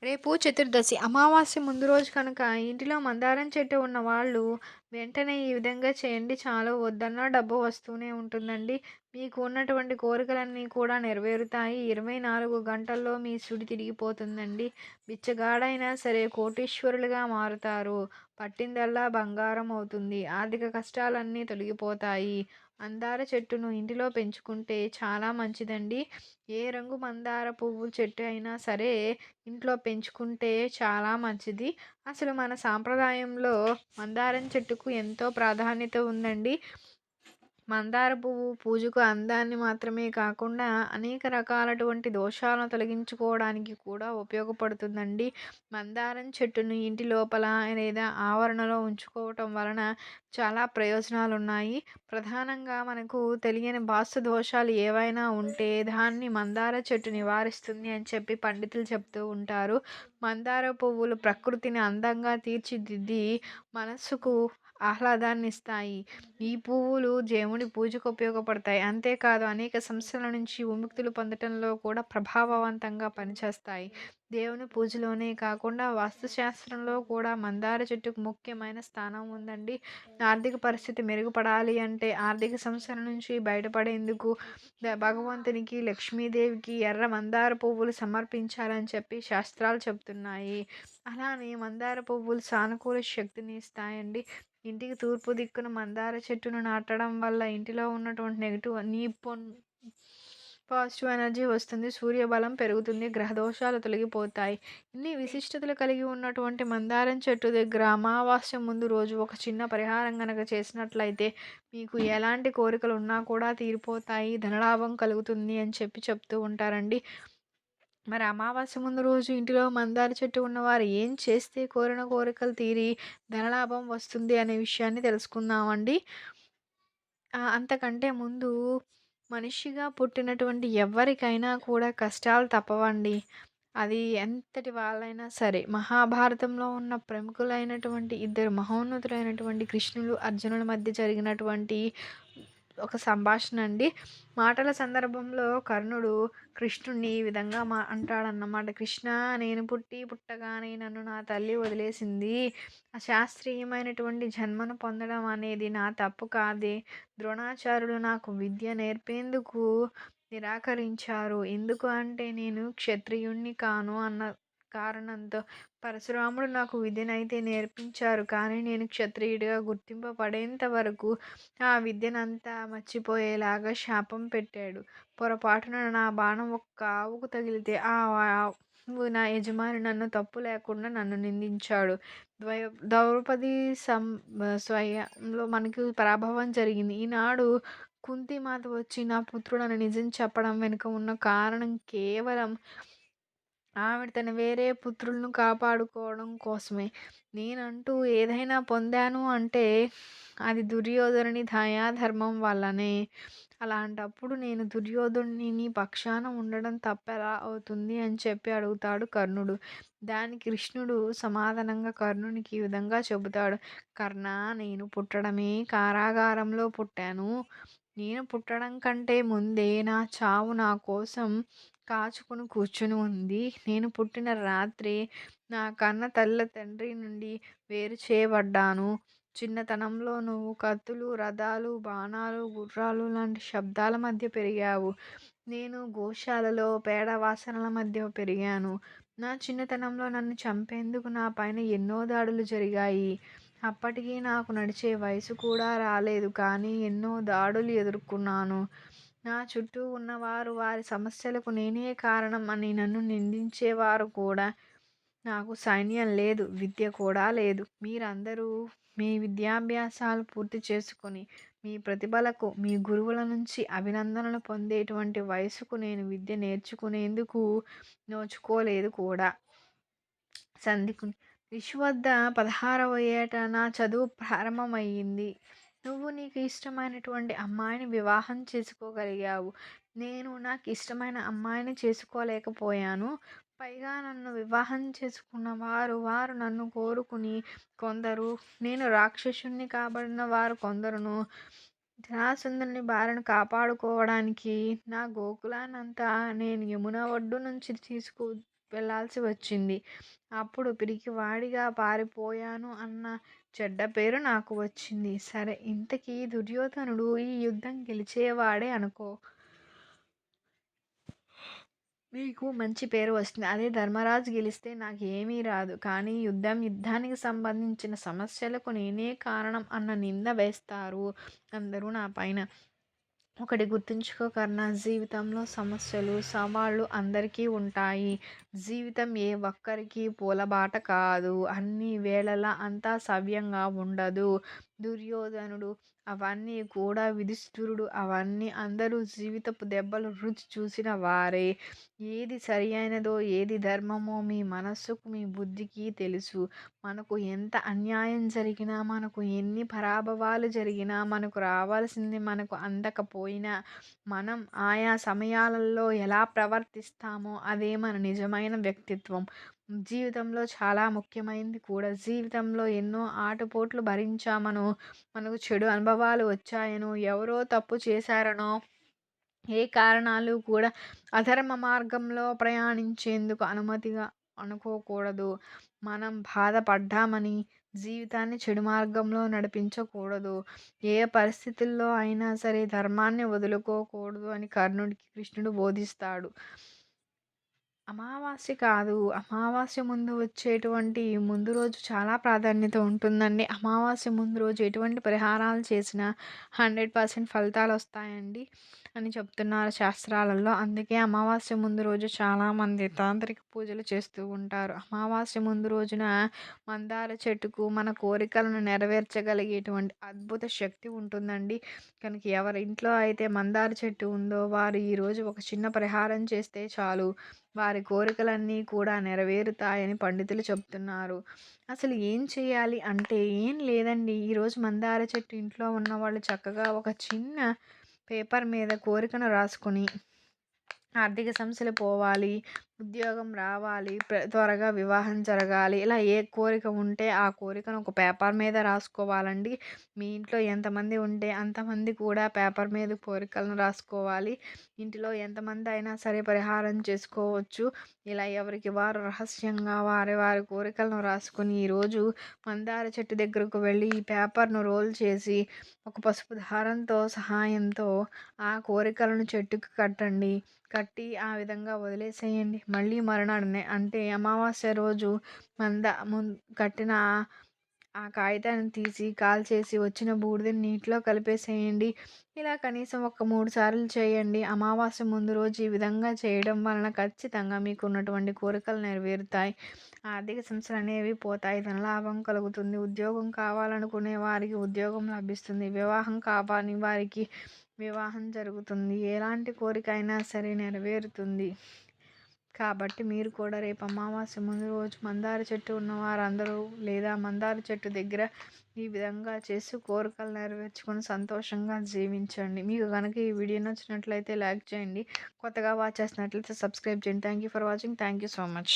రేపు చతుర్దశి. అమావాస్య ముందు రోజు కనుక ఇంటిలో మందారం చెట్టు ఉన్న వాళ్ళు వెంటనే ఈ విధంగా చేయండి. చాలు వద్దన్నా డబ్బు వస్తూనే ఉంటుందండి. మీకు ఉన్నటువంటి కోరికలన్నీ కూడా నెరవేరుతాయి. 24 గంటల్లో మీ సుడి తిరిగిపోతుందండి. బిచ్చగాడైనా సరే కోటీశ్వరులుగా మారుతారు. పట్టిందల్లా బంగారం అవుతుంది. ఆర్థిక కష్టాలన్నీ తొలగిపోతాయి. మందార చెట్టును ఇంటిలో పెంచుకుంటే చాలా మంచిదండి. ఏ రంగు మందార పువ్వు చెట్టు అయినా సరే ఇంట్లో పెంచుకుంటే చాలా మంచిది. అసలు మన సాంప్రదాయంలో మందారం చెట్టుకు ఎంతో ప్రాధాన్యత ఉందండి. మందార పువ్వు పూజకు అందాన్ని మాత్రమే కాకుండా అనేక రకాలటువంటి దోషాలను తొలగించుకోవడానికి కూడా ఉపయోగపడుతుందండి. మందారం చెట్టుని ఇంటి లోపల లేదా ఆవరణలో ఉంచుకోవటం వలన చాలా ప్రయోజనాలున్నాయి. ప్రధానంగా మనకు తెలియని వాస్తు దోషాలు ఏవైనా ఉంటే దాన్ని మందార చెట్టు నివారిస్తుంది అని చెప్పి పండితులు చెప్తూ ఉంటారు. మందార పువ్వులు ప్రకృతిని అందంగా తీర్చిదిద్ది మనస్సుకు ఆహ్లాదాన్నిస్తాయి. ఈ పువ్వులు దేవుని పూజకు ఉపయోగపడతాయి. అంతేకాదు అనేక సమస్యల నుంచి విముక్తులు పొందటంలో కూడా ప్రభావవంతంగా పనిచేస్తాయి. దేవుని పూజలోనే కాకుండా వాస్తుశాస్త్రంలో కూడా మందార చెట్టుకు ముఖ్యమైన స్థానం ఉందండి. ఆర్థిక పరిస్థితి మెరుగుపడాలి అంటే ఆర్థిక సమస్యల నుంచి బయటపడేందుకు భగవంతునికి, లక్ష్మీదేవికి ఎర్ర మందార పువ్వులు సమర్పించాలని చెప్పి శాస్త్రాలు చెప్తున్నాయి. అలానే మందార పువ్వులు సానుకూల శక్తిని ఇస్తాయండి. ఇంటికి తూర్పు దిక్కున మందార చెట్టును నాటడం వల్ల ఇంటిలో ఉన్నటువంటి నెగెటివ్ పాజిటివ్ ఎనర్జీ వస్తుంది. సూర్యబలం పెరుగుతుంది. గ్రహ దోషాలు తొలగిపోతాయి. ఇన్ని విశిష్టతలు కలిగి ఉన్నటువంటి మందారం చెట్టు దగ్గర అమావాస్య ముందు రోజు ఒక చిన్న పరిహారం గనక చేసినట్లయితే మీకు ఎలాంటి కోరికలు ఉన్నా కూడా తీరిపోతాయి. ధనలాభం కలుగుతుంది అని చెప్పి చెప్తూ ఉంటారండి. మరి అమావాస్య ముందు రోజు ఇంటిలో మందార చెట్టు ఉన్నవారు ఏం చేస్తే కోరిన కోరికలు తీరి ధనలాభం వస్తుంది అనే విషయాన్ని తెలుసుకుందామండి. అంతకంటే ముందు మనిషిగా పుట్టినటువంటి ఎవ్వరికైనా కూడా కష్టాలు తప్పవండి. అది ఎంతటి వాళ్ళైనా సరే. మహాభారతంలో ఉన్న ప్రముఖులైనటువంటి ఇద్దరు మహోన్నతులైనటువంటి కృష్ణులు, అర్జునుల మధ్య జరిగినటువంటి ఒక సంభాషణ అండి. మాటల సందర్భంలో కర్ణుడు కృష్ణుడిని ఈ విధంగా అంటాడన్నమాట. కృష్ణ, నేను పుట్టగానే నన్ను నా తల్లి వదిలేసింది. అశాస్త్రీయమైనటువంటి జన్మను పొందడం అనేది నా తప్పు కాదే. ద్రోణాచార్యులు నాకు విద్య నేర్పేందుకు నిరాకరించారు. ఎందుకు అంటే నేను క్షత్రియుణ్ణి కాను అన్న కారణంతో. పరశురాముడు నాకు విద్యనైతే నేర్పించారు. కానీ నేను క్షత్రియుడిగా గుర్తింపబడేంత వరకు ఆ విద్యనంతా మర్చిపోయేలాగా శాపం పెట్టాడు. పొరపాటున నా బాణం ఒక్క ఆవుకు తగిలితే ఆ ఆవు నా యజమాని నన్ను తప్పు లేకుండా నన్ను నిందించాడు. ద్వయ ద్రౌపది స్వయంలో మనకి పరాభవం జరిగింది. ఈనాడు కుంతిమాత వచ్చి నా పుత్రుడని నిజం చెప్పడం వెనుక ఉన్న కారణం కేవలం ఆవిడ తన వేరే పుత్రులను కాపాడుకోవడం కోసమే. నేనంటూ ఏదైనా పొందాను అంటే అది దుర్యోధనుని దయాధర్మం వల్లనే. అలాంటప్పుడు నేను దుర్యోధనుని నీ పక్షాన ఉండడం తప్పెలా అవుతుంది అని చెప్పి అడుగుతాడు కర్ణుడు. దానికి కృష్ణుడు సమాధానంగా కర్ణునికి ఈ విధంగా చెబుతాడు. కర్ణ, నేను పుట్టడమే కారాగారంలో పుట్టాను. నేను పుట్టడం కంటే ముందే నా చావు నా కోసం కాచుకుని కూర్చుని ఉంది. నేను పుట్టిన రాత్రి నా కన్న తల్లి తండ్రి నుండి వేరు చేయబడ్డాను. చిన్నతనంలో నువ్వు కత్తులు, రథాలు, బాణాలు, గుర్రాలు లాంటి శబ్దాల మధ్య పెరిగావు. నేను గోశాలలో పేడ వాసనల మధ్య పెరిగాను. నా చిన్నతనంలో నన్ను చంపేందుకు నా పైన ఎన్నో దాడులు జరిగాయి. అప్పటికి నాకు నడిచే వయసు కూడా రాలేదు. కానీ ఎన్నో దాడులు ఎదుర్కొన్నాను. నా చుట్టూ ఉన్నవారు వారి సమస్యలకు నేనే కారణం అని నన్ను నిందించేవారు కూడా. నాకు సైన్యం లేదు, విద్య కూడా లేదు. మీరందరూ మీ విద్యాభ్యాసాలు పూర్తి చేసుకొని మీ ప్రతిభలకు మీ గురువుల నుంచి అభినందనలు పొందేటువంటి వయసుకు నేను విద్య నేర్చుకునేందుకు నోచుకోలేదు కూడా. సంధికుని ఋషి వద్ద 16వ ఏట నా చదువు ప్రారంభమయ్యింది. నువ్వు నీకు ఇష్టమైనటువంటి అమ్మాయిని వివాహం చేసుకోగలిగావు. నేను నాకు ఇష్టమైన అమ్మాయిని చేసుకోలేకపోయాను. పైగా నన్ను వివాహం చేసుకున్న వారు నన్ను కోరుకుని కొందరు, నేను రాక్షసుణ్ణి కాబడిన వారు కొందరును జరాసంధుని బారిన కాపాడుకోవడానికి నా గోకులాన్నంతా నేను యమున ఒడ్డు నుంచి వెళ్ళాల్సి వచ్చింది. అప్పుడు పిరికివాడిగా పారిపోయాను అన్న చెడ్డ పేరు నాకు వచ్చింది. సరే, ఇంతకీ దుర్యోధనుడు ఈ యుద్ధం గెలిచేవాడే అనుకో. నీకు మంచి పేరు వస్తుంది. అదే ధర్మరాజు గెలిస్తే నాకేమీ రాదు. కానీ యుద్ధానికి సంబంధించిన సమస్యలకు నేనే కారణం అన్న నింద వేస్తారు అందరూ నా పైన. ఒకటి గుర్తుంచుకో కర్ణ, జీవితంలో సమస్యలు, సవాళ్ళు అందరికీ ఉంటాయి. జీవితం ఏ ఒక్కరికి పూలబాట కాదు. అన్ని వేళలా అంతా సవ్యంగా ఉండదు. దుర్యోధనుడు అవన్నీ కూడా, విధిష్ఠిరుడు అవన్నీ అందరూ జీవితపు దెబ్బలు రుచి చూసిన వారే. ఏది సరి అయినదో, ఏది ధర్మమో మీ మనస్సుకు, మీ బుద్ధికి తెలుసు. మనకు ఎంత అన్యాయం జరిగినా, మనకు ఎన్ని పరాభవాలు జరిగినా, మనకు రావాల్సింది మనకు అందకపోయినా, మనం ఆయా సమయాలలో ఎలా ప్రవర్తిస్తామో అదే మన నిజమైన వ్యక్తిత్వం. జీవితంలో చాలా ముఖ్యమైనది కూడా. జీవితంలో ఎన్నో ఆటుపోట్లు భరించామనో, మనకు చెడు అనుభవాలు వచ్చాయనో, ఎవరో తప్పు చేశారనో, ఏ కారణాలు కూడా అధర్మ మార్గంలో ప్రయాణించేందుకు అనుమతిగా అనుకోకూడదు. మనం బాధపడ్డామని జీవితాన్ని చెడు మార్గంలో నడిపించకూడదు. ఏ పరిస్థితుల్లో అయినా సరే ధర్మాన్ని వదులుకోకూడదు అని కర్ణుడికి కృష్ణుడు బోధిస్తాడు. అమావాస్య కాదు, అమావాస్య ముందు వచ్చేటువంటి ముందు రోజు చాలా ప్రాధాన్యత ఉంటుందండి. అమావాస్య ముందు రోజు ఎటువంటి పరిహారాలు చేసినా 100% ఫలితాలు వస్తాయండి అని చెప్తున్నారు శాస్త్రాలలో. అందుకే అమావాస్య ముందు రోజు చాలామంది తాంత్రిక పూజలు చేస్తూ ఉంటారు. అమావాస్య ముందు రోజున మందార చెట్టుకు మన కోరికలను నెరవేర్చగలిగేటువంటి అద్భుత శక్తి ఉంటుందండి. కనుక ఎవరి ఇంట్లో అయితే మందార చెట్టు ఉందో వారు ఈరోజు ఒక చిన్న పరిహారం చేస్తే చాలు, వారి కోరికలన్నీ కూడా నెరవేరుతాయని పండితులు చెప్తున్నారు. అసలు ఏం చేయాలి అంటే ఏం లేదండి. ఈరోజు మందార చెట్టు ఇంట్లో ఉన్నవాళ్ళు చక్కగా ఒక చిన్న పేపర్ మీద కోరికను రాసుకొని, ఆర్థిక సమస్యలు పోవాలి, ఉద్యోగం రావాలి, త్వరగా వివాహం జరగాలి, ఇలా ఏ కోరిక ఉంటే ఆ కోరికను ఒక పేపర్ మీద రాసుకోవాలండి. మీ ఇంట్లో ఎంతమంది ఉంటే అంతమంది కూడా పేపర్ మీద కోరికలను రాసుకోవాలి. ఇంటిలో ఎంతమంది అయినా సరే పరిహారం చేసుకోవచ్చు. ఇలా ఎవరికి వారు రహస్యంగా వారి వారి కోరికలను రాసుకొని ఈరోజు మందార చెట్టు దగ్గరకు వెళ్ళి ఈ పేపర్ను రోల్ చేసి ఒక పసుపు దారంతో సహాయంతో ఆ కోరికలను చెట్టుకు కట్టండి. కట్టి ఆ విధంగా వదిలేసేయండి. మళ్ళీ మరునాడునే అంటే అమావాస్య రోజు కట్టిన ఆ కాగితాన్ని తీసి కాల్చేసి వచ్చిన బూడిదని నీటిలో కలిపేసేయండి. ఇలా కనీసం ఒక 3 సార్లు చేయండి. అమావాస్య ముందు రోజు ఈ విధంగా చేయడం వలన ఖచ్చితంగా మీకు ఉన్నటువంటి కోరికలు నెరవేరుతాయి. ఆర్థిక సమస్యలు అనేవి పోతాయి. ధనలాభం కలుగుతుంది. ఉద్యోగం కావాలనుకునే వారికి ఉద్యోగం లభిస్తుంది. వివాహం కావాలని వారికి వివాహం జరుగుతుంది. ఎలాంటి కోరిక అయినా సరే నెరవేరుతుంది. కాబట్టి మీరు కూడా రేపు అమావాస్య ముందు రోజు మందార చెట్టు ఉన్న వారందరూ లేదా మందార చెట్టు దగ్గర ఈ విధంగా చేసి కోరికలు నెరవేర్చుకొని సంతోషంగా జీవించండి. మీకు కనుక ఈ వీడియో నచ్చినట్లయితే లైక్ చేయండి. కొత్తగా వాచ్ చేసినట్లయితే సబ్స్క్రైబ్ చేయండి. Thank you for watching. Thank you so much.